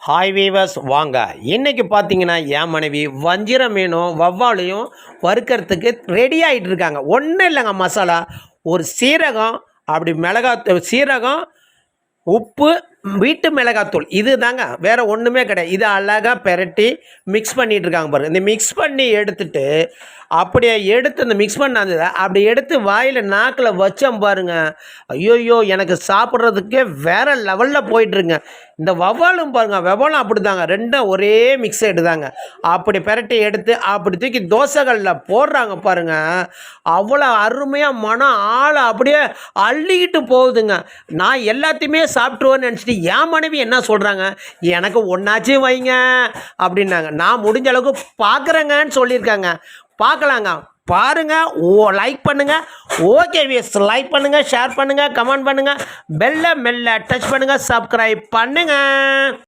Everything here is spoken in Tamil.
ஹாய் வீவர்ஸ் வாங்க. இன்றைக்கி பார்த்தீங்கன்னா என் மனைவி வஞ்சிர மீனும் வவ்வாலையும் வறுக்கிறதுக்கு ரெடி ஆகிட்டு இருக்காங்க. ஒன்றும் இல்லைங்க, மசாலா ஒரு சீரகம், அப்படி சீரகம், உப்பு, வீட்டு மிளகாத்தூள், இது தாங்க, வேறு ஒன்றுமே கிடையாது. இது அழகாக பெரட்டி மிக்ஸ் பண்ணிகிட்டு இருக்காங்க பாருங்கள். இந்த மிக்ஸ் பண்ணி எடுத்துட்டு அப்படியே எடுத்து இந்த மிக்ஸ் பண்ணாது அப்படி எடுத்து வாயில் நாக்கில் வச்சோம் பாருங்கள். ஐயோயோ, எனக்கு சாப்பிட்றதுக்கே வேறு லெவலில் போயிட்டுருங்க. இந்த வவ்வாலும் பாருங்கள், வவ்வாலும் அப்படி தாங்க, ரெண்டும் ஒரே மிக்ஸ் எடுத்தாங்க. அப்படி பெரட்டி எடுத்து அப்படி தூக்கி தோசைகளில் போடுறாங்க பாருங்கள். அவ்வளோ அருமையாக மனம் ஆளை அப்படியே அள்ளிக்கிட்டு போகுதுங்க. நான் எல்லாத்தையுமே சாப்பிட்ருவேன்னு நினச்சிட்டு என் மனைவி என்ன சொல்கிறாங்க, எனக்கு ஒன்றாச்சும் வைங்க அப்படின்னாங்க. நான் முடிஞ்ச அளவுக்கு பார்க்குறேங்கன்னு சொல்லியிருக்காங்க. பார்க்கலாங்க, பாருங்கள், லைக் பண்ணுங்கள். ஓகே வியஸ், லைக் பண்ணுங்கள், ஷேர் பண்ணுங்கள், கமெண்ட் பண்ணுங்கள், பெல்லை மெல்ல டச் பண்ணுங்கள், சப்ஸ்கிரைப் பண்ணுங்கள்.